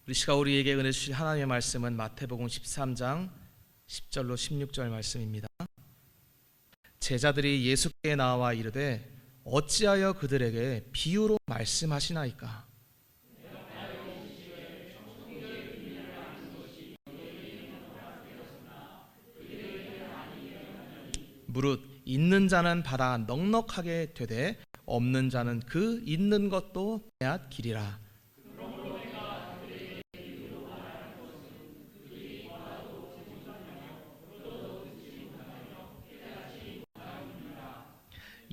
우리 시가 우리에게 은혜 주신 하나님의 말씀은 마태복음 13장 10절로 16절 말씀입니다. 제자들이 예수께 나와 이르되 어찌하여 그들에게 비유로 말씀하시나이까? 무릇 있는 자는 받아 넉넉하게 되되 없는 자는 그 있는 것도 빼앗기리라.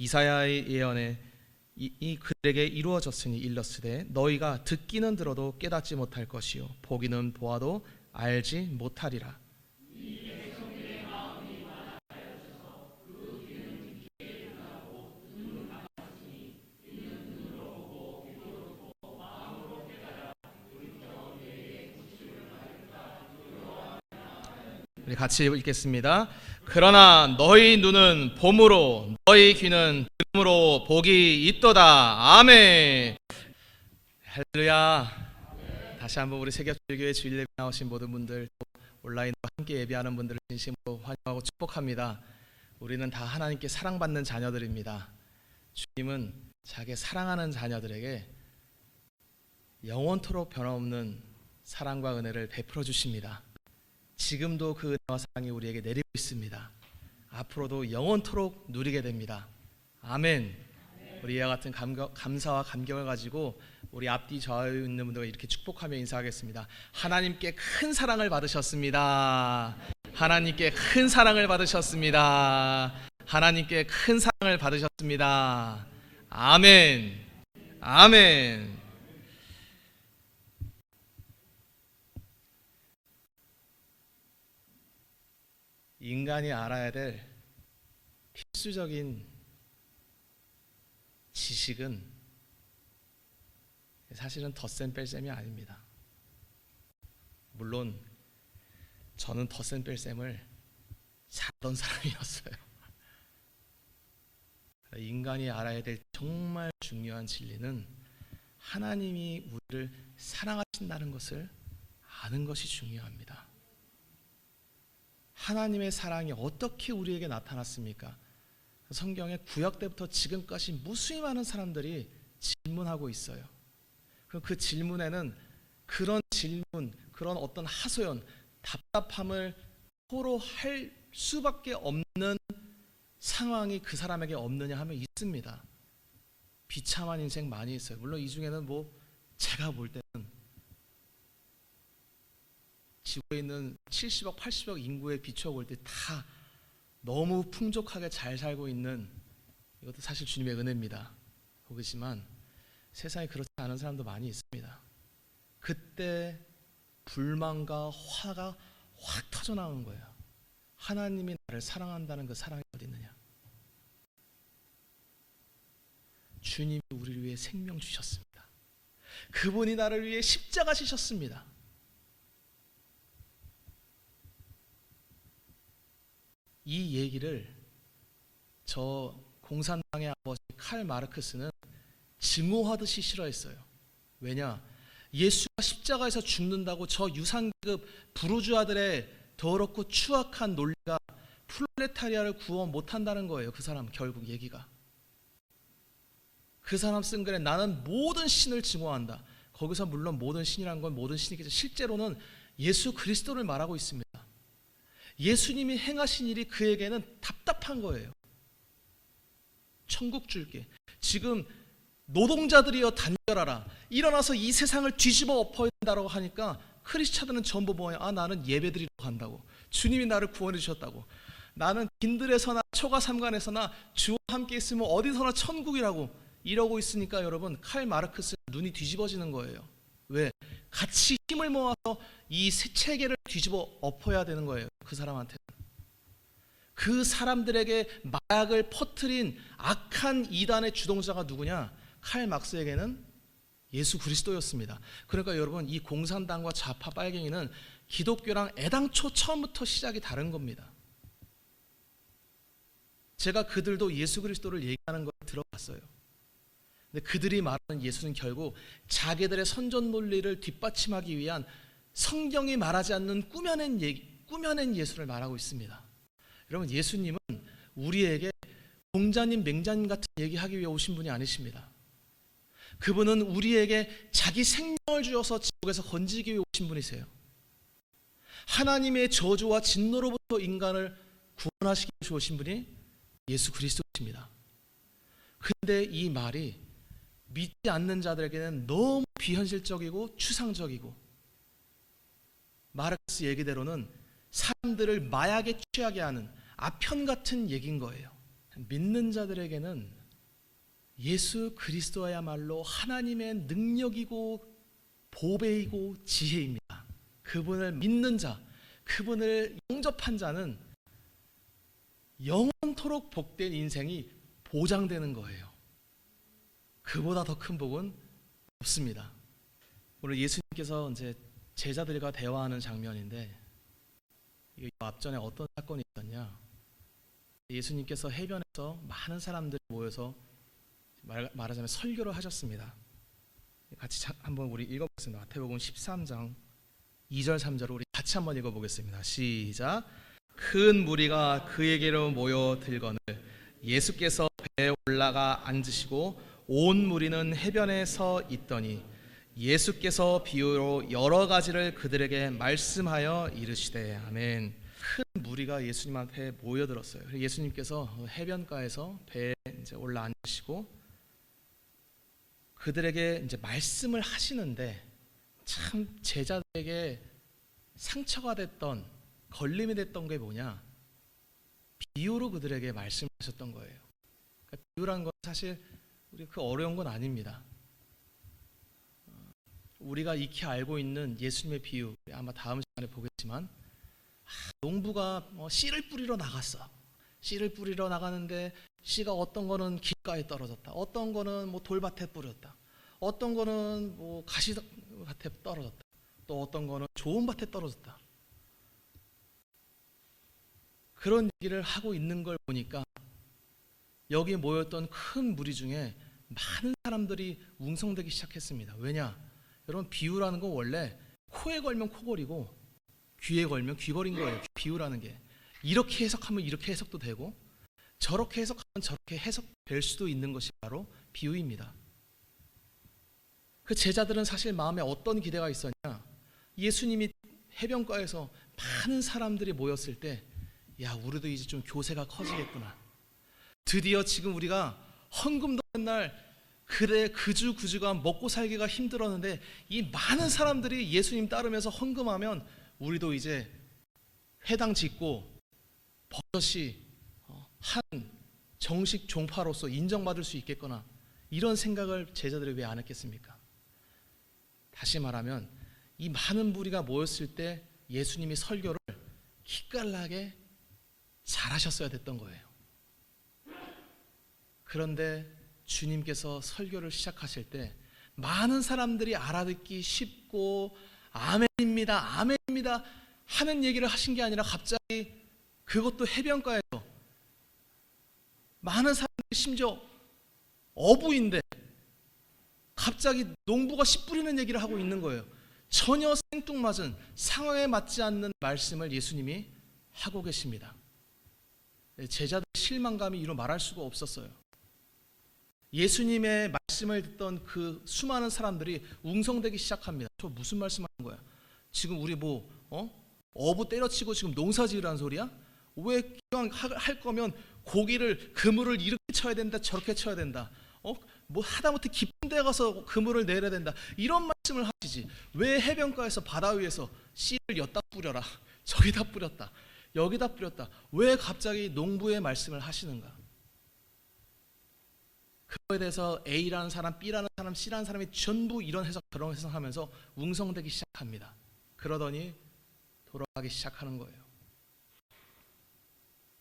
이사야의 예언에 이 그들에게 이루어졌으니 일렀으되 너희가 듣기는 들어도 깨닫지 못할 것이요 보기는 보아도 알지 못하리라. 우리 같이 읽겠습니다. 그러나 너희 눈은 봄으로 너희 귀는 들음으로 복이 있도다. 아멘. 할렐루야. 다시 한번 우리 세겹주일교회 주일 예배 나오신 모든 분들, 온라인으로 함께 예배하는 분들을 진심으로 환영하고 축복합니다. 우리는 다 하나님께 사랑받는 자녀들입니다. 주님은 자기 사랑하는 자녀들에게 영원토록 변함없는 사랑과 은혜를 베풀어 주십니다. 지금도 그 은혜와 사랑이 우리에게 내리고 있습니다. 앞으로도 영원토록 누리게 됩니다. 아멘. 우리 이와 같은 감사와 감격을 가지고 우리 앞뒤 좌우에 있는 분들과 이렇게 축복하며 인사하겠습니다. 하나님께 큰 사랑을 받으셨습니다. 하나님께 큰 사랑을 받으셨습니다. 하나님께 큰 사랑을 받으셨습니다. 아멘. 아멘. 인간이 알아야 될 필수적인 지식은 사실은 덧셈 뺄셈이 아닙니다. 물론 저는 덧셈 뺄셈을 잘하던 사람이었어요. 인간이 알아야 될 정말 중요한 진리는 하나님이 우리를 사랑하신다는 것을 아는 것이 중요합니다. 하나님의 사랑이 어떻게 우리에게 나타났습니까? 성경의 구약 때부터 지금까지 무수히 많은 사람들이 질문하고 있어요. 그럼 그 질문에는 그런 질문, 그런 어떤 하소연, 답답함을 토로할 수밖에 없는 상황이 그 사람에게 없느냐 하면 있습니다. 비참한 인생 많이 있어요. 물론 이 중에는 제가 볼 때는 지구에 있는 70억, 80억 인구에 비추어 볼 때 다 너무 풍족하게 잘 살고 있는, 이것도 사실 주님의 은혜입니다. 그렇지만 세상에 그렇지 않은 사람도 많이 있습니다. 그때 불만과 화가 확 터져나오는 거예요. 하나님이 나를 사랑한다는 그 사랑이 어디 있느냐? 주님이 우리를 위해 생명 주셨습니다. 그분이 나를 위해 십자가 지셨습니다. 이 얘기를 저 공산당의 아버지 칼 마르크스는 증오하듯이 싫어했어요. 왜냐? 예수가 십자가에서 죽는다고 저 유상급 부르주아들의 더럽고 추악한 논리가 프롤레타리아를 구원 못한다는 거예요. 그 사람 결국 얘기가. 그 사람 쓴 글에 나는 모든 신을 증오한다. 거기서 물론 모든 신이란 건 모든 신이겠죠. 실제로는 예수 그리스도를 말하고 있습니다. 예수님이 행하신 일이 그에게는 답답한 거예요. 천국 줄게. 지금 노동자들이여 단결하라. 일어나서 이 세상을 뒤집어 엎어야 된다고 하니까 크리스찬들은 전부 뭐예요? 나는 예배드리러 간다고. 주님이 나를 구원해 주셨다고. 나는 빈들에서나 초가삼간에서나 주와 함께 있으면 어디서나 천국이라고 이러고 있으니까 여러분 칼 마르크스 눈이 뒤집어지는 거예요. 왜? 같이 힘을 모아서 이 체계를 뒤집어 엎어야 되는 거예요. 그 사람한테는. 그 사람들에게 마약을 퍼뜨린 악한 이단의 주동자가 누구냐? 칼 막스에게는 예수 그리스도였습니다. 그러니까 여러분 이 공산당과 좌파 빨갱이는 기독교랑 애당초 처음부터 시작이 다른 겁니다. 제가 그들도 예수 그리스도를 얘기하는 걸 들어봤어요. 근데 그들이 말하는 예수는 결국 자기들의 선전 논리를 뒷받침하기 위한 성경이 말하지 않는 꾸며낸 예수를 말하고 있습니다. 여러분, 예수님은 우리에게 공자님, 맹자님 같은 얘기하기 위해 오신 분이 아니십니다. 그분은 우리에게 자기 생명을 주어서 지옥에서 건지기 위해 오신 분이세요. 하나님의 저주와 진노로부터 인간을 구원하시기 위해 오신 분이 예수 그리스도십니다. 근데 이 말이 믿지 않는 자들에게는 너무 비현실적이고 추상적이고, 마르크스 얘기대로는 사람들을 마약에 취하게 하는 아편 같은 얘기인 거예요. 믿는 자들에게는 예수 그리스도야말로 하나님의 능력이고 보배이고 지혜입니다. 그분을 믿는 자, 그분을 영접한 자는 영원토록 복된 인생이 보장되는 거예요. 그보다 더 큰 복은 없습니다. 오늘 예수님께서 이제 제자들과 대화하는 장면인데, 이 앞전에 어떤 사건이 있었냐? 예수님께서 해변에서 많은 사람들이 모여서 말하자면 설교를 하셨습니다. 같이 한번 우리 읽어보겠습니다. 마태복음 13장 2절 3절을 우리 같이 한번 읽어보겠습니다. 시작. 큰 무리가 그에게로 모여들거늘 예수께서 배에 올라가 앉으시고 온 무리는 해변에 서 있더니 예수께서 비유로 여러 가지를 그들에게 말씀하여 이르시되. 아멘. 큰 무리가 예수님 앞에 모여들었어요. 예수님께서 해변가에서 배에 이제 올라 앉으시고 그들에게 이제 말씀을 하시는데, 참 제자들에게 상처가 됐던, 걸림이 됐던 게 뭐냐? 비유로 그들에게 말씀하셨던 거예요. 그러니까 비유란 건 사실 우리 그 어려운 건 아닙니다. 우리가 익히 알고 있는 예수님의 비유, 아마 다음 시간에 보겠지만, 농부가 씨를 뿌리러 나갔어. 씨를 뿌리러 나가는데 씨가 어떤 거는 길가에 떨어졌다, 어떤 거는 뭐 돌밭에 뿌렸다, 어떤 거는 뭐 가시밭에 떨어졌다, 또 어떤 거는 좋은 밭에 떨어졌다. 그런 얘기를 하고 있는 걸 보니까 여기 모였던 큰 무리 중에 많은 사람들이 웅성대기 시작했습니다. 왜냐? 여러분, 비유라는 건 원래 코에 걸면 코걸이고 귀에 걸면 귀걸인 거예요. 비유라는 게 이렇게 해석하면 이렇게 해석도 되고 저렇게 해석하면 저렇게 해석될 수도 있는 것이 바로 비유입니다. 그 제자들은 사실 마음에 어떤 기대가 있었냐? 예수님이 해변가에서 많은 사람들이 모였을 때, 야, 우리도 이제 좀 교세가 커지겠구나. 드디어 지금 우리가 헌금도 맨날 그래 그주가 먹고 살기가 힘들었는데 이 많은 사람들이 예수님 따르면서 헌금하면 우리도 이제 회당 짓고 버젓이 한 정식 종파로서 인정받을 수 있겠거나, 이런 생각을 제자들이 왜 안 했겠습니까? 다시 말하면 이 많은 무리가 모였을 때 예수님이 설교를 기깔나게 잘하셨어야 됐던 거예요. 그런데 주님께서 설교를 시작하실 때 많은 사람들이 알아듣기 쉽고 아멘입니다, 아멘입니다 하는 얘기를 하신 게 아니라, 갑자기 그것도 해변가에서 많은 사람들이, 심지어 어부인데 갑자기 농부가 씨 뿌리는 얘기를 하고 있는 거예요. 전혀 생뚱맞은, 상황에 맞지 않는 말씀을 예수님이 하고 계십니다. 제자들 실망감이 이루 말할 수가 없었어요. 예수님의 말씀을 듣던 그 수많은 사람들이 웅성대기 시작합니다. 저 무슨 말씀하는 거야? 지금 우리 어부 때려치고 지금 농사 지으라는 소리야? 왜 기왕 할 거면 고기를, 그물을 이렇게 쳐야 된다, 저렇게 쳐야 된다, 뭐 하다못해 깊은 데 가서 그물을 내려야 된다, 이런 말씀을 하시지. 왜 해변가에서 바다 위에서 씨를 여기다 뿌려라, 저기다 뿌렸다, 여기다 뿌렸다, 왜 갑자기 농부의 말씀을 하시는가? 그거에 대해서 A라는 사람, B라는 사람, C라는 사람이 전부 이런 해석 저런 해석하면서 웅성대기 시작합니다. 그러더니 돌아가기 시작하는 거예요.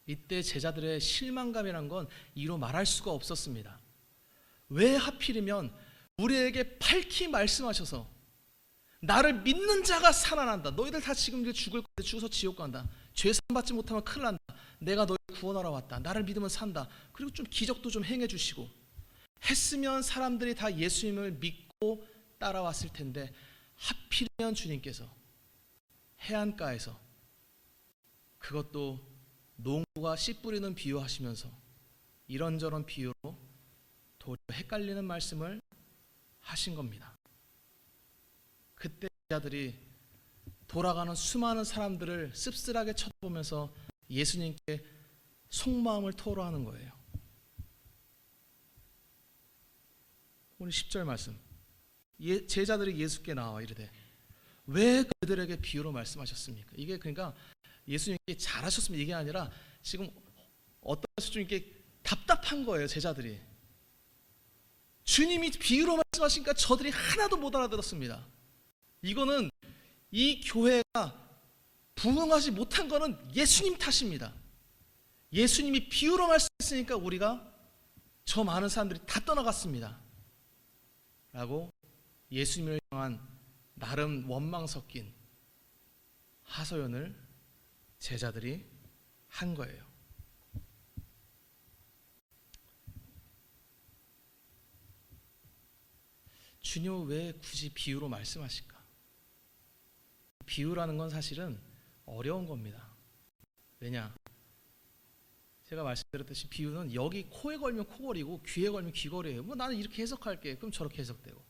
이때 제자들의 실망감이란 건 이루 말할 수가 없었습니다. 왜 하필이면 우리에게 밝히 말씀하셔서 나를 믿는 자가 살아난다, 너희들 다 지금 죽을 건데 죽어서 지옥 간다, 죄 산 받지 못하면 큰일 난다, 내가 너희 구원하러 왔다, 나를 믿으면 산다, 그리고 좀 기적도 좀 행해 주시고 했으면 사람들이 다 예수님을 믿고 따라왔을 텐데 하필이면 주님께서 해안가에서, 그것도 농부가 씨 뿌리는 비유하시면서 이런저런 비유로 도리어 헷갈리는 말씀을 하신 겁니다. 그때 제자들이 돌아가는 수많은 사람들을 씁쓸하게 쳐다보면서 예수님께 속마음을 토로하는 거예요. 오늘 10절 말씀, 제자들이 예수께 나와 이르되 왜 그들에게 비유로 말씀하셨습니까? 이게 그러니까 예수님께 잘하셨습니다 이게 아니라 지금 어떤 것이 좀 이렇게 답답한 거예요. 제자들이 주님이 비유로 말씀하시니까 저들이 하나도 못 알아들었습니다. 이거는 이 교회가 부흥하지 못한 거는 예수님 탓입니다. 예수님이 비유로 말씀했으니까 우리가 저 많은 사람들이 다 떠나갔습니다 라고 예수님을 향한 나름 원망 섞인 하소연을 제자들이 한 거예요. 주님 왜 굳이 비유로 말씀하실까? 비유라는 건 사실은 어려운 겁니다. 왜냐? 제가 말씀드렸듯이 비유는 여기 코에 걸면 코걸이고 귀에 걸면 귀걸이에요. 뭐 나는 이렇게 해석할게. 그럼 저렇게 해석되고.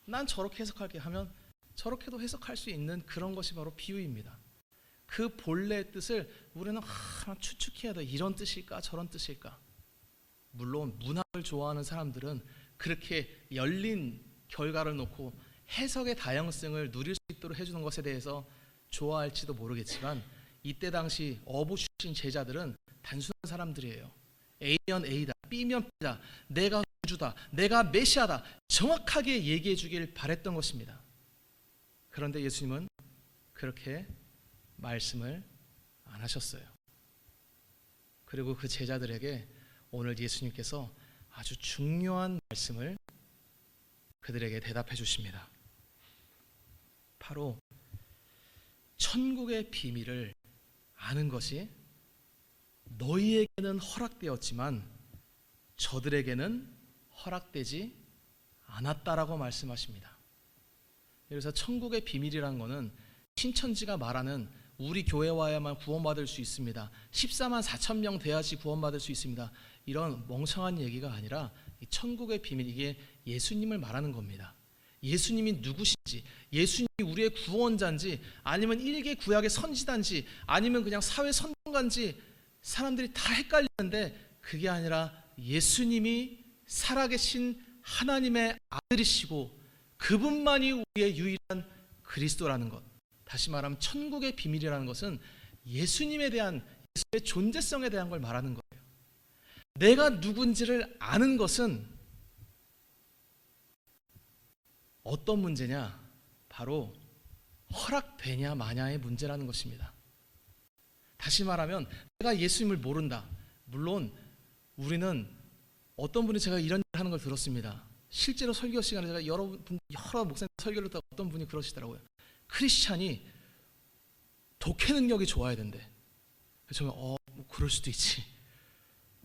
난 저렇게 해석할게 하면 저렇게도 해석할 수 있는 그런 것이 바로 비유입니다. 그 본래의 뜻을 우리는 추측해야 돼. 이런 뜻일까 저런 뜻일까. 물론 문학을 좋아하는 사람들은 그렇게 열린 결과를 놓고 해석의 다양성을 누릴 수 있도록 해주는 것에 대해서 좋아할지도 모르겠지만 이때 당시 어부 출신 제자들은 단순한 사람들이에요. A면 A다, B면 B다, 내가 구주다, 내가 메시아다 정확하게 얘기해 주길 바랬던 것입니다. 그런데 예수님은 그렇게 말씀을 안 하셨어요. 그리고 그 제자들에게 오늘 예수님께서 아주 중요한 말씀을 그들에게 대답해 주십니다. 바로 천국의 비밀을 아는 것이 너희에게는 허락되었지만 저들에게는 허락되지 않았다라고 말씀하십니다. 그래서 천국의 비밀이라는 것은 신천지가 말하는 우리 교회 와야만 구원받을 수 있습니다. 14만 4천 명 돼야지 구원받을 수 있습니다. 이런 멍청한 얘기가 아니라 이 천국의 비밀, 이게 예수님을 말하는 겁니다. 예수님이 누구신지, 예수님이 우리의 구원자인지, 아니면 일개 구약의 선지자인지, 아니면 그냥 사회 선동가인지 사람들이 다 헷갈리는데 그게 아니라 예수님이 살아계신 하나님의 아들이시고 그분만이 우리의 유일한 그리스도라는 것. 다시 말하면 천국의 비밀이라는 것은 예수님에 대한, 예수의 존재성에 대한 걸 말하는 거예요. 내가 누군지를 아는 것은 어떤 문제냐? 바로 허락되냐 마냐의 문제라는 것입니다. 다시 말하면 내가 예수님을 모른다. 물론 우리는 어떤 분이, 제가 이런 일 하는 걸 들었습니다. 실제로 설교 시간에 제가 여러 목사님 설교를 듣다 어떤 분이 그러시더라고요. 크리스찬이 독해 능력이 좋아야 된대. 그래서 저는 뭐 그럴 수도 있지.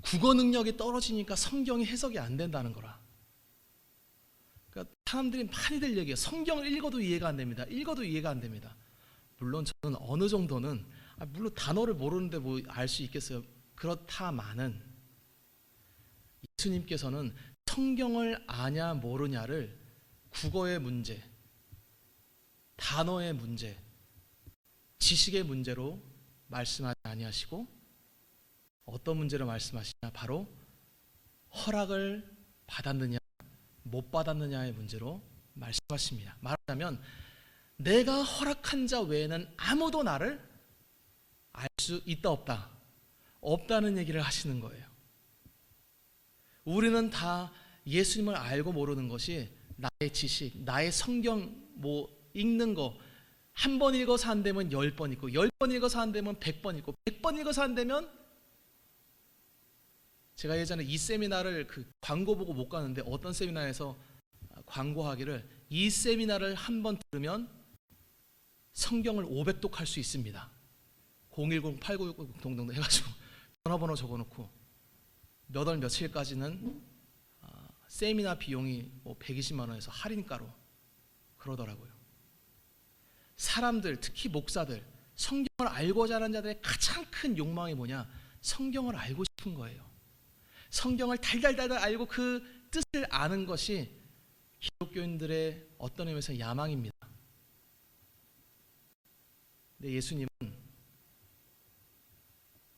국어 능력이 떨어지니까 성경이 해석이 안 된다는 거라. 그러니까 사람들이 많이들 얘기해요. 성경을 읽어도 이해가 안 됩니다. 읽어도 이해가 안 됩니다. 물론 저는 어느 정도는, 물론 단어를 모르는데 뭐 알 수 있겠어요. 그렇다마는 예수님께서는 성경을 아냐 모르냐를 국어의 문제, 단어의 문제, 지식의 문제로 말씀하지 아니하시고 어떤 문제로 말씀하시냐? 바로 허락을 받았느냐 못 받았느냐의 문제로 말씀하십니다. 말하자면 내가 허락한 자 외에는 아무도 나를 알 수 있다 없다, 없다는 얘기를 하시는 거예요. 우리는 다 예수님을 알고 모르는 것이 나의 지식, 나의 성경 뭐 읽는 거 한 번 읽어서 안 되면 10번 읽고 10번 읽어서 안 되면 100번 읽고 100번 읽어서 안 되면, 제가 예전에 이 세미나를 그 광고 보고 못 가는데 어떤 세미나에서 광고하기를 이 세미나를 한 번 들으면 성경을 500독 할 수 있습니다. 010-8969 해가지고 전화번호 적어놓고 몇 월 며칠까지는 세미나 비용이 120만 원에서 할인가로 그러더라고요. 사람들, 특히 목사들, 성경을 알고자 하는 자들의 가장 큰 욕망이 뭐냐? 성경을 알고 싶은 거예요. 성경을 달달달달 알고 그 뜻을 아는 것이 기독교인들의 어떤 의미에서 야망입니다. 근데 예수님은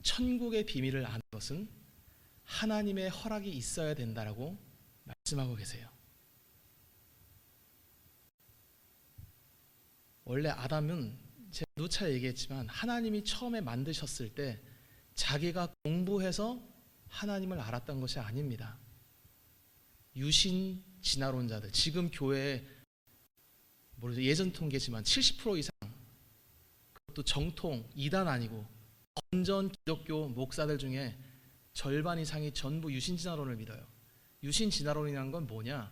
천국의 비밀을 아는 것은 하나님의 허락이 있어야 된다라고 말씀하고 계세요. 원래 아담은 제가 누차 얘기했지만 하나님이 처음에 만드셨을 때 자기가 공부해서 하나님을 알았던 것이 아닙니다. 유신 진화론자들, 지금 교회에 예전 통계지만 70% 이상, 그것도 정통 이단 아니고 건전 기독교 목사들 중에 절반 이상이 전부 유신 진화론을 믿어요. 유신 진화론이라는 건 뭐냐?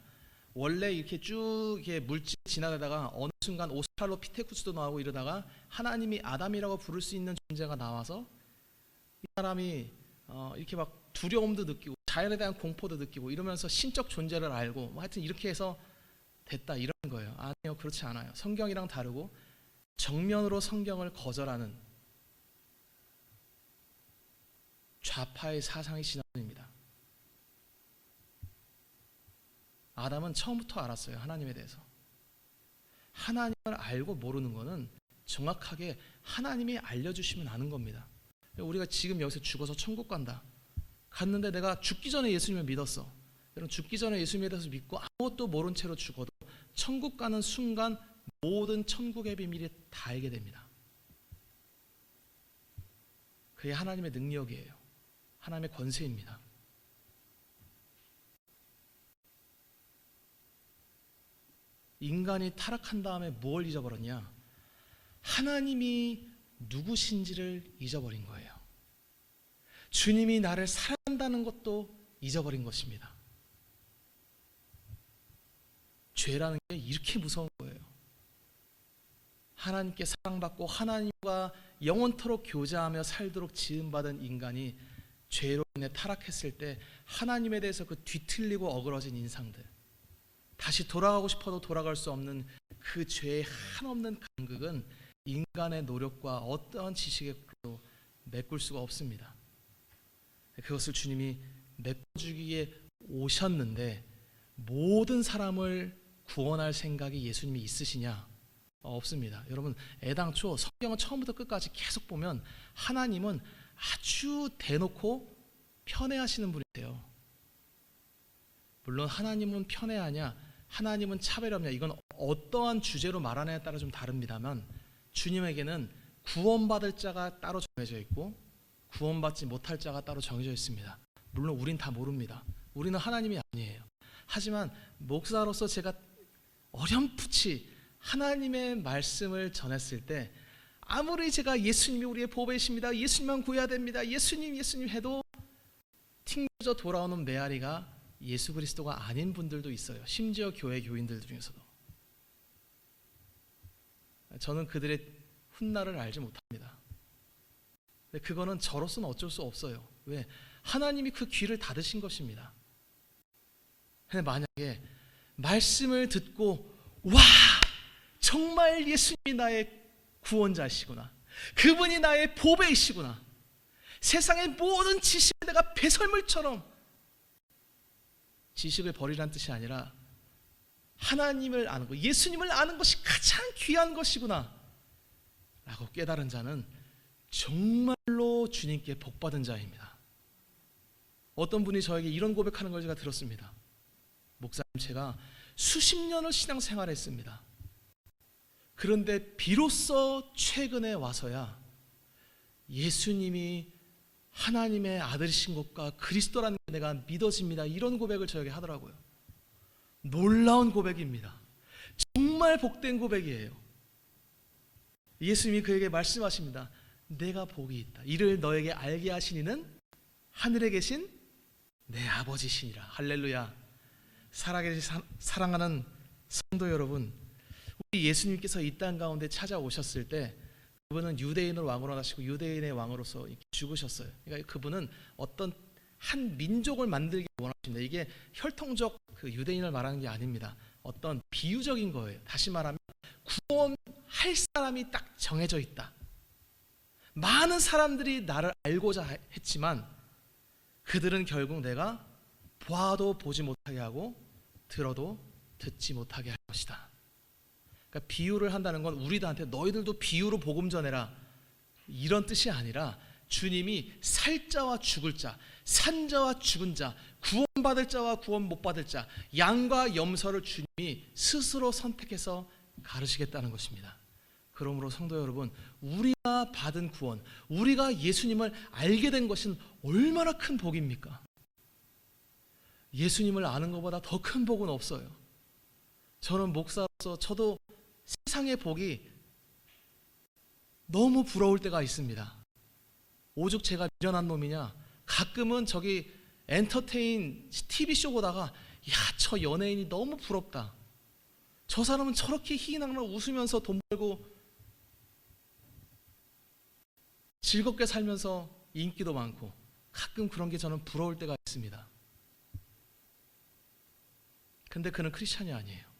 원래 이렇게 쭉 이렇게 물질 지나가다가 어느 순간 오스트랄로피테쿠스도 나오고 이러다가 하나님이 아담이라고 부를 수 있는 존재가 나와서 이 사람이 이렇게 막 두려움도 느끼고 자연에 대한 공포도 느끼고 이러면서 신적 존재를 알고 하여튼 이렇게 해서 됐다 이런 거예요. 아니요, 그렇지 않아요. 성경이랑 다르고 정면으로 성경을 거절하는 좌파의 사상이 진화론입니다. 아담은 처음부터 알았어요. 하나님에 대해서. 하나님을 알고 모르는 것은 정확하게 하나님이 알려주시면 아는 겁니다. 우리가 지금 여기서 죽어서 천국 간다. 갔는데 내가 죽기 전에 예수님을 믿었어. 여러분, 죽기 전에 예수님에 대해서 믿고 아무것도 모른 채로 죽어도 천국 가는 순간 모든 천국의 비밀이 다 알게 됩니다. 그게 하나님의 능력이에요. 하나님의 권세입니다. 인간이 타락한 다음에 뭘 잊어버렸냐? 하나님이 누구신지를 잊어버린 거예요. 주님이 나를 사랑한다는 것도 잊어버린 것입니다. 죄라는 게 이렇게 무서운 거예요. 하나님께 사랑받고 하나님과 영원토록 교제하며 살도록 지음받은 인간이 죄로 인해 타락했을 때 하나님에 대해서 그 뒤틀리고 어그러진 인상들, 다시 돌아가고 싶어도 돌아갈 수 없는 그 죄의 한없는 간극은 인간의 노력과 어떠한 지식으로 메꿀 수가 없습니다. 그것을 주님이 메꿔주기에 오셨는데 모든 사람을 구원할 생각이 예수님이 있으시냐? 없습니다. 여러분, 애당초 성경은 처음부터 끝까지 계속 보면 하나님은 아주 대놓고 편애하시는 분이세요. 물론 하나님은 편애하냐, 하나님은 차별하냐, 이건 어떠한 주제로 말하느냐에 따라 좀 다릅니다만 주님에게는 구원받을 자가 따로 정해져 있고 구원받지 못할 자가 따로 정해져 있습니다. 물론 우린 다 모릅니다. 우리는 하나님이 아니에요. 하지만 목사로서 제가 어렴풋이 하나님의 말씀을 전했을 때 아무리 제가 예수님이 우리의 보배이십니다, 예수님만 구해야 됩니다, 예수님 해도 튕겨져 돌아오는 메아리가 예수 그리스도가 아닌 분들도 있어요. 심지어 교회 교인들 중에서도. 저는 그들의 훗날을 알지 못합니다. 근데 그거는 저로서는 어쩔 수 없어요. 왜? 하나님이 그 귀를 닫으신 것입니다. 근데 만약에 말씀을 듣고 와, 정말 예수님이 나의 구원자시구나, 그분이 나의 보배이시구나, 세상의 모든 지식을 내가 배설물처럼, 지식을 버리란 뜻이 아니라 하나님을 아는 것, 예수님을 아는 것이 가장 귀한 것이구나 라고 깨달은 자는 정말로 주님께 복받은 자입니다. 어떤 분이 저에게 이런 고백하는 걸 제가 들었습니다. 목사님, 제가 수십 년을 신앙생활했습니다. 그런데 비로소 최근에 와서야 예수님이 하나님의 아들이신 것과 그리스도라는 게 내가 믿어집니다. 이런 고백을 저에게 하더라고요. 놀라운 고백입니다. 정말 복된 고백이에요. 예수님이 그에게 말씀하십니다. 내가 복이 있다. 이를 너에게 알게 하시니는 하늘에 계신 내 아버지시니라. 할렐루야. 살아계신 사랑하는 성도 여러분, 우리 예수님께서 이 땅 가운데 찾아오셨을 때 그분은 유대인을 왕으로 하시고 유대인의 왕으로서 죽으셨어요. 그러니까 그분은 어떤 한 민족을 만들기 원하십니다. 이게 혈통적 그 유대인을 말하는 게 아닙니다. 어떤 비유적인 거예요. 다시 말하면 구원할 사람이 딱 정해져 있다. 많은 사람들이 나를 알고자 했지만 그들은 결국 내가 봐도 보지 못하게 하고 들어도 듣지 못하게 할 것이다. 그러니까 비유를 한다는 건 우리들한테 너희들도 비유로 복음 전해라 이런 뜻이 아니라 주님이 살 자와 죽을 자, 산 자와 죽은 자, 구원받을 자와 구원 못 받을 자, 양과 염소를 주님이 스스로 선택해서 가르치겠다는 것입니다. 그러므로 성도 여러분, 우리가 받은 구원, 우리가 예수님을 알게 된 것은 얼마나 큰 복입니까? 예수님을 아는 것보다 더 큰 복은 없어요. 저는 목사로서 저도 세상의 복이 너무 부러울 때가 있습니다. 오죽 제가 미련한 놈이냐. 가끔은 저기 엔터테인 TV쇼 보다가 야, 저 연예인이 너무 부럽다. 저 사람은 저렇게 희희낙낙 웃으면서 돈 벌고 즐겁게 살면서 인기도 많고 가끔 그런 게 저는 부러울 때가 있습니다. 근데 그는 크리스찬이 아니에요.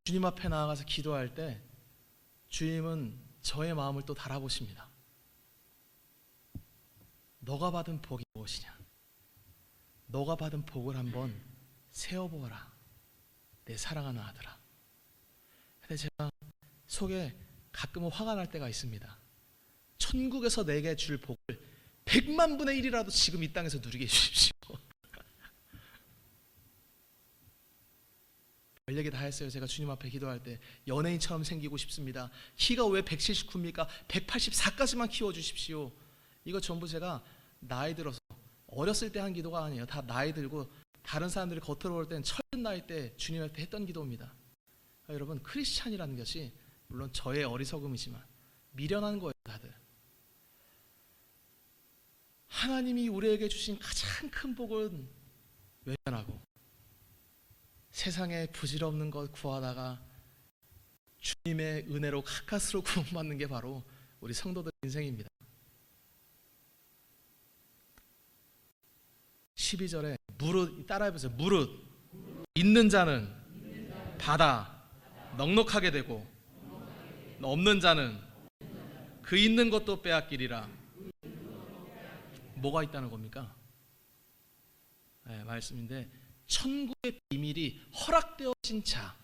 주님 앞에 나아가서 기도할 때 주님은 저의 마음을 또 달아보십니다. 너가 받은 복이 무엇이냐? 너가 받은 복을 한번 세어보아라. 내 사랑하는 아들아. 근데 제가 속에 가끔은 화가 날 때가 있습니다. 천국에서 내게 줄 복을 100만 분의 1이라도 지금 이 땅에서 누리게 해주십시오. 별 얘기 다 했어요. 제가 주님 앞에 기도할 때 연예인처럼 생기고 싶습니다. 키가 왜 179입니까? 184까지만 키워주십시오. 이거 전부 제가 나이 들어서 어렸을 때 한 기도가 아니에요. 다 나이 들고 다른 사람들이 겉으로 볼 때는 철든 나이 때 주님한테 했던 기도입니다. 그러니까 여러분, 크리스찬이라는 것이 물론 저의 어리석음이지만 미련한 거예요. 다들 하나님이 우리에게 주신 가장 큰 복은 외면하고 세상에 부질없는 것 구하다가 주님의 은혜로 가까스로 구원받는 게 바로 우리 성도들 인생입니다. 12절에 무릇, 따라해보세요. 무릇 있는 자는 받아 넉넉하게 되고 없는 자는 그 있는 것도 빼앗기리라. 뭐가 있다는 겁니까? 네, 말씀인데 천국의 비밀이 허락되어진 자,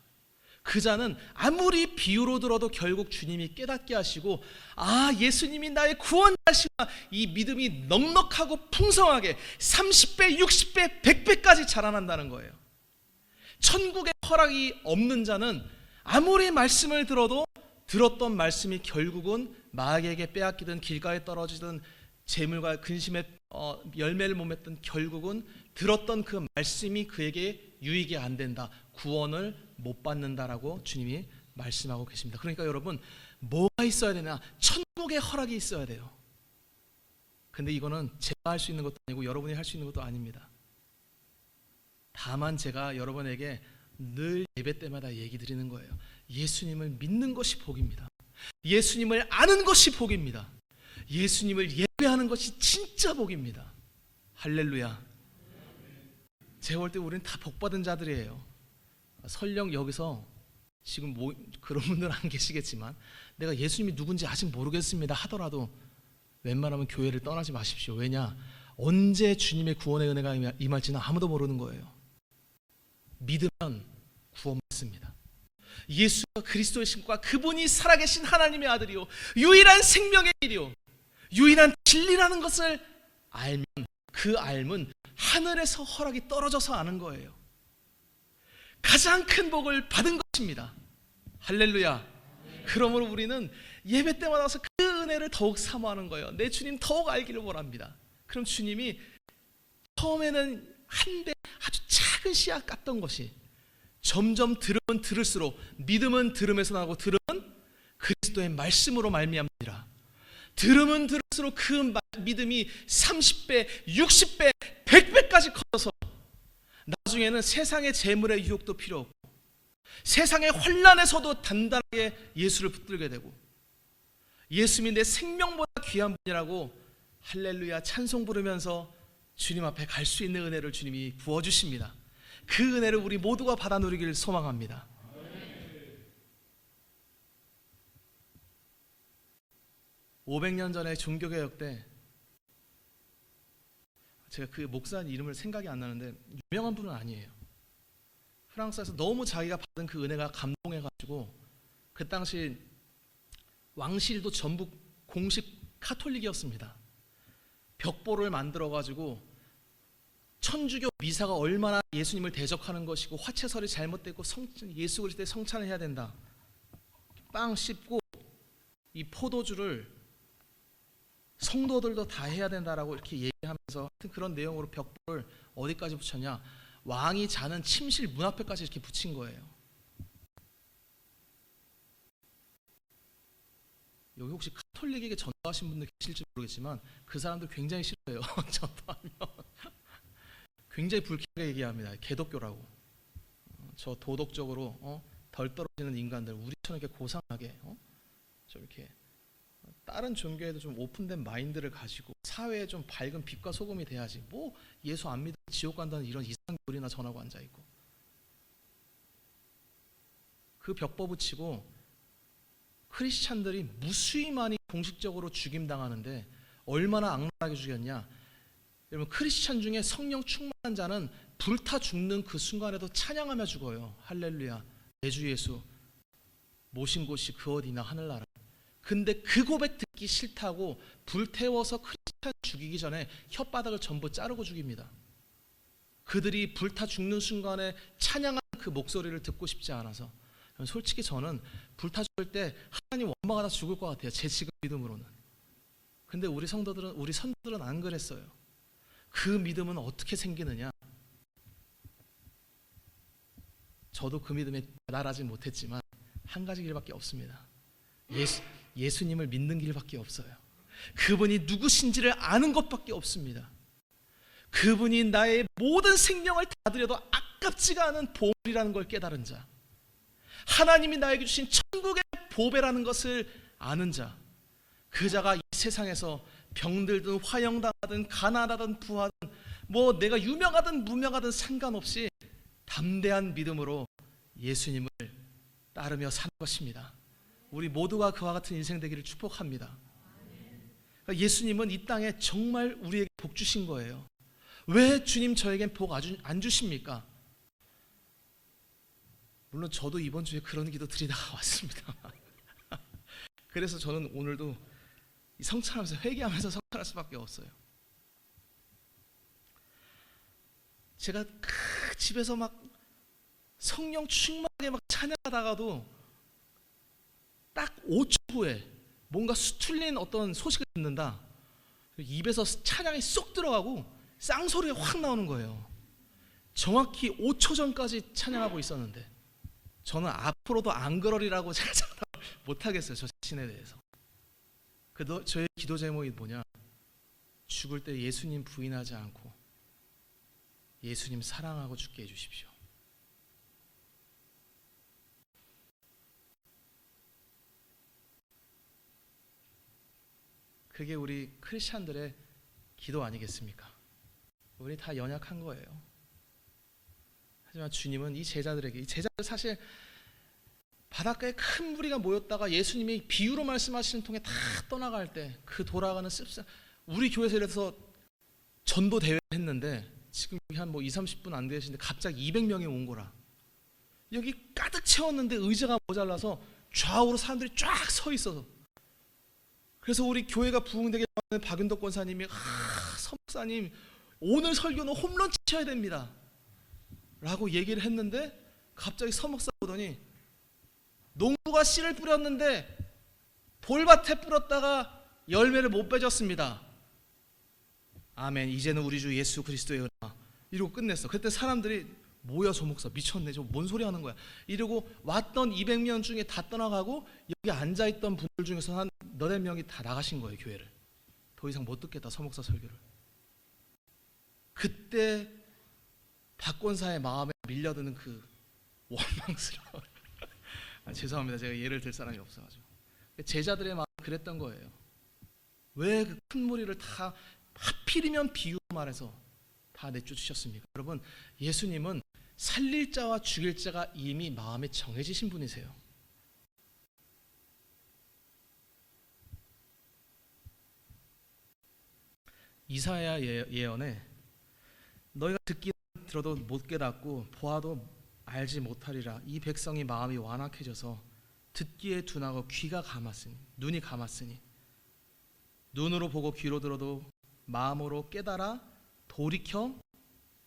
그 자는 아무리 비유로 들어도 결국 주님이 깨닫게 하시고 아, 예수님이 나의 구원자시구나, 이 믿음이 넉넉하고 풍성하게 30배, 60배, 100배까지 자라난다는 거예요. 천국의 허락이 없는 자는 아무리 말씀을 들어도 들었던 말씀이 결국은 마귀에게 빼앗기든 길가에 떨어지든 재물과 근심에 열매를 못 맺든 결국은 들었던 그 말씀이 그에게 유익이 안 된다, 구원을 못 받는다라고 주님이 말씀하고 계십니다. 그러니까 여러분, 뭐가 있어야 되나? 천국의 허락이 있어야 돼요. 근데 이거는 제가 할 수 있는 것도 아니고 여러분이 할 수 있는 것도 아닙니다. 다만 제가 여러분에게 늘 예배 때마다 얘기 드리는 거예요. 예수님을 믿는 것이 복입니다. 예수님을 아는 것이 복입니다. 예수님을 예배하는 것이 진짜 복입니다. 할렐루야. 제가 볼 때 우리는 다 복받은 자들이에요. 설령 여기서 지금 그런 분들은 안 계시겠지만 내가 예수님이 누군지 아직 모르겠습니다 하더라도 웬만하면 교회를 떠나지 마십시오. 왜냐? 언제 주님의 구원의 은혜가 임할지는 아무도 모르는 거예요. 믿으면 구원 받습니다. 예수가 그리스도의 신과 그분이 살아계신 하나님의 아들이요 유일한 생명의 길이요 유일한 진리라는 것을 알면 그 알면 하늘에서 허락이 떨어져서 아는 거예요. 가장 큰 복을 받은 것입니다. 할렐루야. 그러므로 우리는 예배 때마다 와서 그 은혜를 더욱 사모하는 거예요. 내 주님 더욱 알기를 원합니다. 그럼 주님이 처음에는 한데 아주 작은 씨앗 같던 것이 점점 들으면 들을수록 믿음은 들음에서 나고 들음은 그리스도의 말씀으로 말미암니라. 들으면 들을수록 그 믿음이 30배, 60배, 100배까지 커져서 나중에는 세상의 재물의 유혹도 필요 없고 세상의 혼란에서도 단단하게 예수를 붙들게 되고 예수님이 내 생명보다 귀한 분이라고 할렐루야 찬송 부르면서 주님 앞에 갈 수 있는 은혜를 주님이 부어주십니다. 그 은혜를 우리 모두가 받아 누리기를 소망합니다. 500년 전에 종교개혁 때 제가 그 목사님 이름을 생각이 안 나는데 유명한 분은 아니에요. 프랑스에서 너무 자기가 받은 그 은혜가 감동해가지고 그 당시 왕실도 전부 공식 카톨릭이었습니다. 벽보를 만들어가지고 천주교 미사가 얼마나 예수님을 대적하는 것이고 화채설이 잘못됐고 예수 그리스도의 성찬을 해야 된다. 빵 씹고 이 포도주를 성도들도 다 해야 된다라고 이렇게 얘기하면서 하여튼 그런 내용으로 벽보를 어디까지 붙였냐, 왕이 자는 침실 문 앞에까지 이렇게 붙인 거예요. 여기 혹시 카톨릭에게 전도하신 분들 계실지 모르겠지만 그 사람들 굉장히 싫어요. 전도하면 굉장히 불쾌하게 얘기합니다. 개독교라고. 저 도덕적으로 덜 떨어지는 인간들, 우리처럼 이렇게 고상하게 좀 이렇게 다른 종교에도 좀 오픈된 마인드를 가지고 사회에 좀 밝은 빛과 소금이 돼야지 뭐 예수 안 믿으면 지옥 간다는 이런 이상한 소리나 전하고 앉아있고, 그 벽보 붙이고 크리스찬들이 무수히 많이 공식적으로 죽임당하는데 얼마나 악랄하게 죽였냐. 여러분, 크리스찬 중에 성령 충만한 자는 불타 죽는 그 순간에도 찬양하며 죽어요. 할렐루야 내 주 예수 모신 곳이 그 어디나 하늘나라. 근데 그 고백 듣기 싫다고 불태워서 크리스찬 죽이기 전에 혓바닥을 전부 자르고 죽입니다. 그들이 불타 죽는 순간에 찬양하는 그 목소리를 듣고 싶지 않아서. 솔직히 저는 불타 죽을 때 하나님 원망하다 죽을 것 같아요, 제 지금 믿음으로는. 근데 우리 성도들은, 우리 선도들은 안 그랬어요. 그 믿음은 어떻게 생기느냐, 저도 그 믿음에 달하지 못했지만 한 가지 길밖에 없습니다. 예수님을 믿는 길밖에 없어요. 그분이 누구신지를 아는 것밖에 없습니다. 그분이 나의 모든 생명을 다 드려도 아깝지가 않은 보물이라는 걸 깨달은 자, 하나님이 나에게 주신 천국의 보배라는 것을 아는 자, 그 자가 이 세상에서 병들든 화형당하든 가난하든 부하든 뭐 내가 유명하든 무명하든 상관없이 담대한 믿음으로 예수님을 따르며 사는 것입니다. 우리 모두가 그와 같은 인생 되기를 축복합니다. 그러니까 예수님은 이 땅에 정말 우리에게 복 주신 거예요. 왜 주님 저에겐 복 안 주십니까? 물론 저도 이번 주에 그런 기도 드리다가 왔습니다. 그래서 저는 오늘도 성찬하면서 회개하면서 성찬할 수밖에 없어요. 제가 집에서 막 성령 충만하게 막 찬양하다가도 딱 5초 후에 뭔가 수틀린 어떤 소식을 듣는다. 입에서 찬양이 쏙 들어가고 쌍소리가 확 나오는 거예요. 정확히 5초 전까지 찬양하고 있었는데 저는 앞으로도 안 그러리라고 못하겠어요, 저 자신에 대해서. 저의 기도 제목이 뭐냐, 죽을 때 예수님 부인하지 않고 예수님 사랑하고 죽게 해주십시오. 그게 우리 크리스찬들의 기도 아니겠습니까? 우리 다 연약한 거예요. 하지만 주님은 이 제자들에게, 이 제자들 사실 바닷가에 큰 무리가 모였다가 예수님이 비유로 말씀하시는 통에 다 떠나갈 때 그 돌아가는 씁쓸, 우리 교회에서 이래서 전도 대회를 했는데 지금 한 20-30분 안 되시는데 갑자기 200명이 온 거라. 여기 가득 채웠는데 의자가 모자라서 좌우로 사람들이 쫙 서 있어서, 그래서 우리 교회가 부흥되게 하는 박윤덕 권사님이 서목사님 오늘 설교는 홈런 치셔야 됩니다 라고 얘기를 했는데 갑자기 서목사 보더니 농부가 씨를 뿌렸는데 돌밭에 뿌렸다가 열매를 못 맺었습니다. 아멘. 이제는 우리 주 예수 그리스도의 은혜가, 이러고 끝냈어. 그때 사람들이 뭐야 저 목사 미쳤네, 저 뭔 소리 하는 거야 이러고 왔던 200명 중에 다 떠나가고 여기 앉아있던 분들 중에서 한 8명이 다 나가신 거예요, 교회를. 더 이상 못 듣겠다 서목사 설교를. 그때 박권사의 마음에 밀려드는 그 원망스러운 죄송합니다, 제가 예를 들 사람이 없어가지고. 제자들의 마음이 그랬던 거예요. 왜 그 큰 무리를 다 하필이면 비유 말해서 다 내쫓으셨습니까? 여러분, 예수님은 살릴 자와 죽일 자가 이미 마음에 정해지신 분이세요. 이사야 예언에 너희가 듣기는 들어도 못 깨닫고 보아도 알지 못하리라. 이 백성이 마음이 완악해져서 듣기에 둔하고 귀가 감았으니, 눈이 감았으니, 눈으로 보고 귀로 들어도 마음으로 깨달아 돌이켜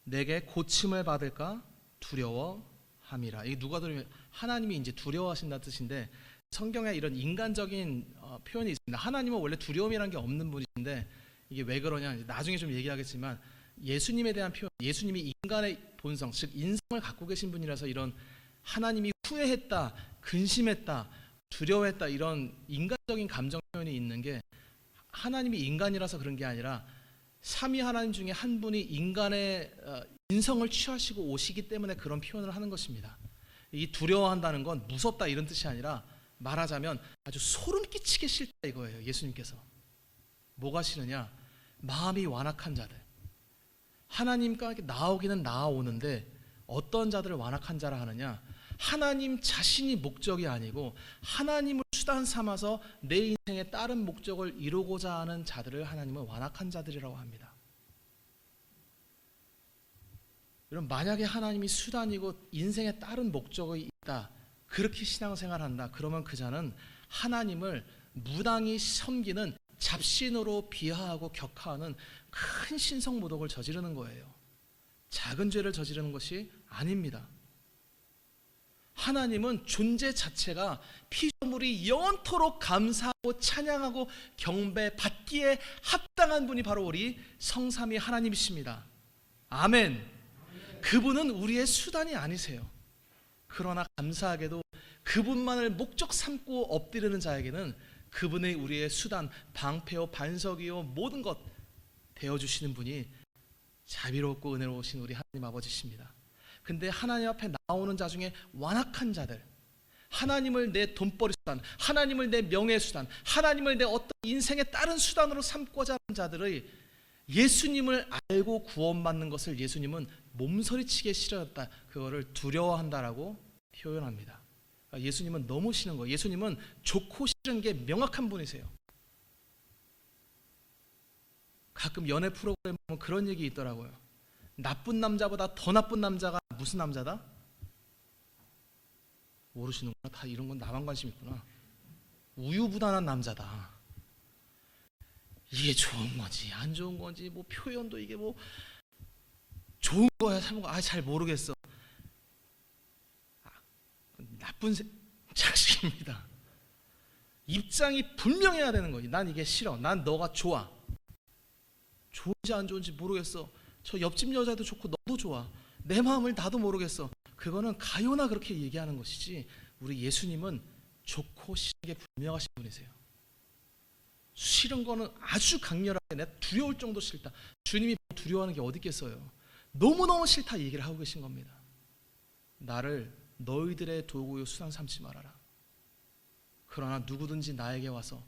내게 고침을 받을까 두려워함이라. 이게 누가 들으면 하나님이 이제 두려워하신다는 뜻인데, 성경에 이런 인간적인 표현이 있습니다. 하나님은 원래 두려움이라는 게 없는 분이신데, 이게 왜 그러냐, 나중에 좀 얘기하겠지만, 예수님에 대한 표현, 예수님이 인간의 본성, 즉 인성을 갖고 계신 분이라서 이런 하나님이 후회했다, 근심했다, 두려워했다, 이런 인간적인 감정 표현이 있는 게, 하나님이 인간이라서 그런 게 아니라 삼위 하나님 중에 한 분이 인간의 인성을 취하시고 오시기 때문에 그런 표현을 하는 것입니다. 이 두려워한다는 건 무섭다 이런 뜻이 아니라, 말하자면 아주 소름 끼치게 싫다 이거예요. 예수님께서 뭐가 싫으냐, 마음이 완악한 자들, 하나님과 나오기는 나아오는데 어떤 자들을 완악한 자라 하느냐, 하나님 자신이 목적이 아니고 하나님을 수단 삼아서 내 인생의 다른 목적을 이루고자 하는 자들을 하나님은 완악한 자들이라고 합니다. 여러분, 만약에 하나님이 수단이고 인생에 다른 목적이 있다, 그렇게 신앙생활한다, 그러면 그 자는 하나님을 무당히 섬기는 잡신으로 비하하고 격하하는 큰 신성모독을 저지르는 거예요. 작은 죄를 저지르는 것이 아닙니다. 하나님은 존재 자체가 피조물이 영원토록 감사하고 찬양하고 경배받기에 합당한 분이 바로 우리 성삼위 하나님이십니다. 아멘. 그분은 우리의 수단이 아니세요. 그러나 감사하게도 그분만을 목적 삼고 엎드리는 자에게는 그분의 우리의 수단, 방패요 반석이요 모든 것 되어주시는 분이 자비롭고 은혜로우신 우리 하나님 아버지십니다. 근데 하나님 앞에 나오는 자 중에 완악한 자들, 하나님을 내 돈벌이 수단, 하나님을 내 명예 수단, 하나님을 내 어떤 인생의 다른 수단으로 삼고자 하는 자들의 예수님을 알고 구원받는 것을 예수님은 몸서리치게 싫어했다, 그거를 두려워한다라고 표현합니다. 예수님은 너무 싫은 거예요. 예수님은 좋고 싫은 게 명확한 분이세요. 가끔 연애 프로그램 보면 그런 얘기 있더라고요. 나쁜 남자보다 더 나쁜 남자가 무슨 남자다? 모르시는구나. 다 이런 건 나만 관심 있구나. 우유부단한 남자다. 이게 좋은 건지 안 좋은 건지, 뭐 표현도 이게 뭐 좋은 거야 잘 모르겠어. 나쁜 자식입니다. 입장이 분명해야 되는 거지. 난 이게 싫어, 난 너가 좋아. 좋은지 안 좋은지 모르겠어. 저 옆집 여자도 좋고 너도 좋아. 내 마음을 나도 모르겠어. 그거는 가요나 그렇게 얘기하는 것이지, 우리 예수님은 좋고 싫은 게 분명하신 분이세요. 싫은 거는 아주 강렬하게 내가 두려울 정도 싫다. 주님이 두려워하는 게 어디 있겠어요. 너무너무 싫다 얘기를 하고 계신 겁니다. 나를 너희들의 도구요 수단 삼지 말아라. 그러나 누구든지 나에게 와서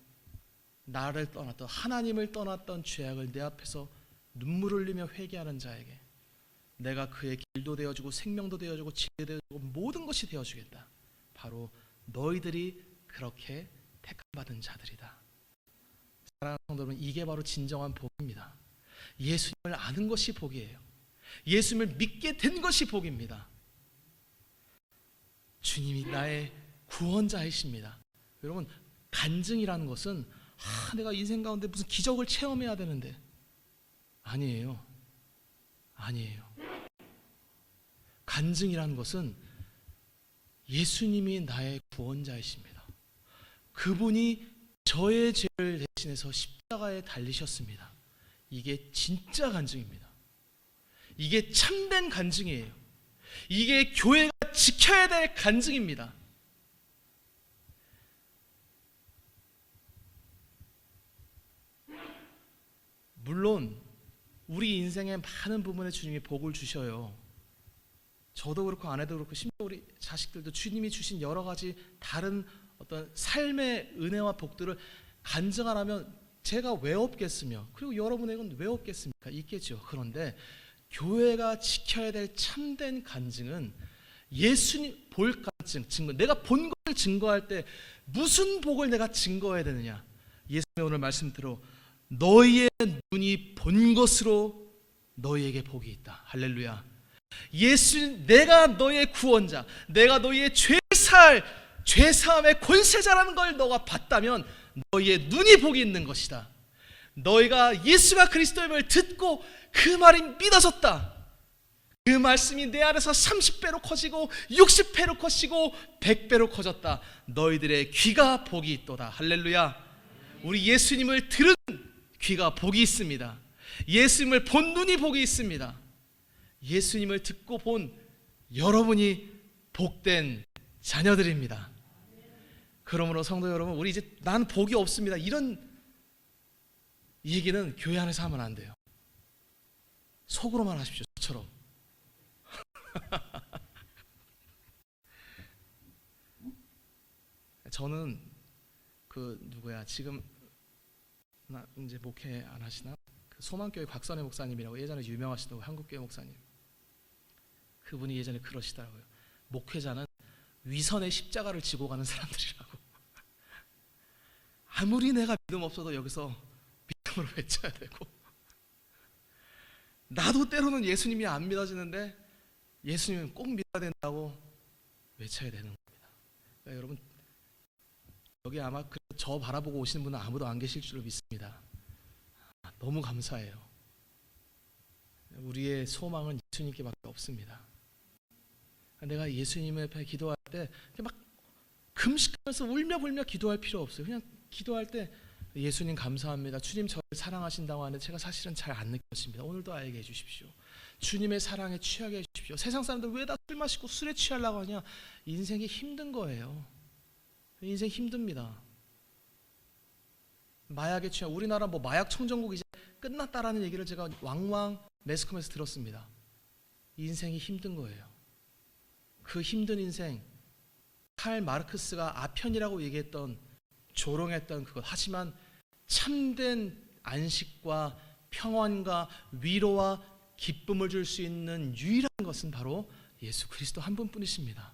나를 떠났던, 하나님을 떠났던 죄악을 내 앞에서 눈물을 흘리며 회개하는 자에게 내가 그의 길도 되어주고 생명도 되어주고 지혜도 되어주고 모든 것이 되어주겠다. 바로 너희들이 그렇게 택함받은 자들이다. 사랑하는 성도 여러분, 이게 바로 진정한 복입니다. 예수님을 아는 것이 복이에요. 예수님을 믿게 된 것이 복입니다. 주님이 나의 구원자이십니다. 여러분, 간증이라는 것은 내가 인생 가운데 무슨 기적을 체험해야 되는데, 아니에요. 간증이라는 것은 예수님이 나의 구원자이십니다. 그분이 저의 죄를 대신해서 십자가에 달리셨습니다. 이게 진짜 간증입니다. 이게 참된 간증이에요. 이게 교회가 지켜야 될 간증입니다. 물론 우리 인생의 많은 부분에 주님이 복을 주셔요. 저도 그렇고 아내도 그렇고 심지어 우리 자식들도 주님이 주신 여러 가지 다른 어떤 삶의 은혜와 복들을 간증하라면 제가 왜 없겠으며, 그리고 여러분에게는 왜 없겠습니까? 있겠죠. 그런데 교회가 지켜야 될 참된 간증은 예수님 볼 간증, 증거. 내가 본 것을 증거할 때 무슨 복을 내가 증거해야 되느냐? 예수님의 오늘 말씀대로 너희의 눈이 본 것으로 너희에게 복이 있다. 할렐루야. 내가 너희의 구원자, 내가 너희의 죄사함의 권세자라는 걸 너가 봤다면 너희의 눈이 복이 있는 것이다. 너희가 예수가 그리스도임을 듣고 그 말이 믿어졌다. 그 말씀이 내 안에서 30배로 커지고 60배로 커지고 100배로 커졌다. 너희들의 귀가 복이 있도다. 할렐루야. 우리 예수님을 들은 귀가 복이 있습니다. 예수님을 본 눈이 복이 있습니다. 예수님을 듣고 본 여러분이 복된 자녀들입니다. 그러므로 성도 여러분, 우리 이제 난 복이 없습니다, 이런 얘기는 교회 안에서 하면 안 돼요. 속으로만 하십시오. 저처럼. 저는 지금 이제 목회 안 하시나? 소망교회 곽선혜 목사님이라고 예전에 유명하시던 한국교회 목사님. 그분이 예전에 그러시더라고요. 목회자는 위선의 십자가를 지고 가는 사람들이라고. 아무리 내가 믿음 없어도 여기서 믿음으로 외쳐야 되고, 나도 때로는 예수님이 안 믿어지는데 예수님은 꼭 믿어야 된다고 외쳐야 되는 겁니다. 그러니까 여러분, 여기 아마 저 바라보고 오시는 분은 아무도 안 계실 줄로 믿습니다. 너무 감사해요. 우리의 소망은 예수님께밖에 없습니다. 내가 예수님 앞에 기도할 때 막 금식하면서 울며 불며 기도할 필요 없어요. 그냥 기도할 때 예수님 감사합니다. 주님 저를 사랑하신다고 하는데 제가 사실은 잘 안 느껴집니다. 오늘도 알게 해주십시오. 주님의 사랑에 취하게 해주십시오. 세상 사람들 왜 다 술 마시고 술에 취하려고 하냐? 인생이 힘든 거예요. 인생 힘듭니다. 마약에 취한, 우리나라 마약 청정국 이제 끝났다라는 얘기를 제가 왕왕 매스컴에서 들었습니다. 인생이 힘든 거예요. 그 힘든 인생, 칼 마르크스가 아편이라고 얘기했던, 조롱했던 그것. 하지만 참된 안식과 평안과 위로와 기쁨을 줄 수 있는 유일한 것은 바로 예수 그리스도 한 분뿐이십니다.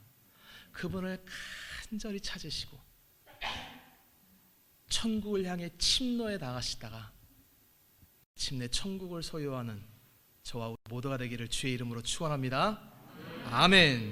그분을 간절히 찾으시고 천국을 향해 침노해 나가시다가 마침내 천국을 소유하는 저와 우리 모두가 되기를 주의 이름으로 축원합니다. 아멘.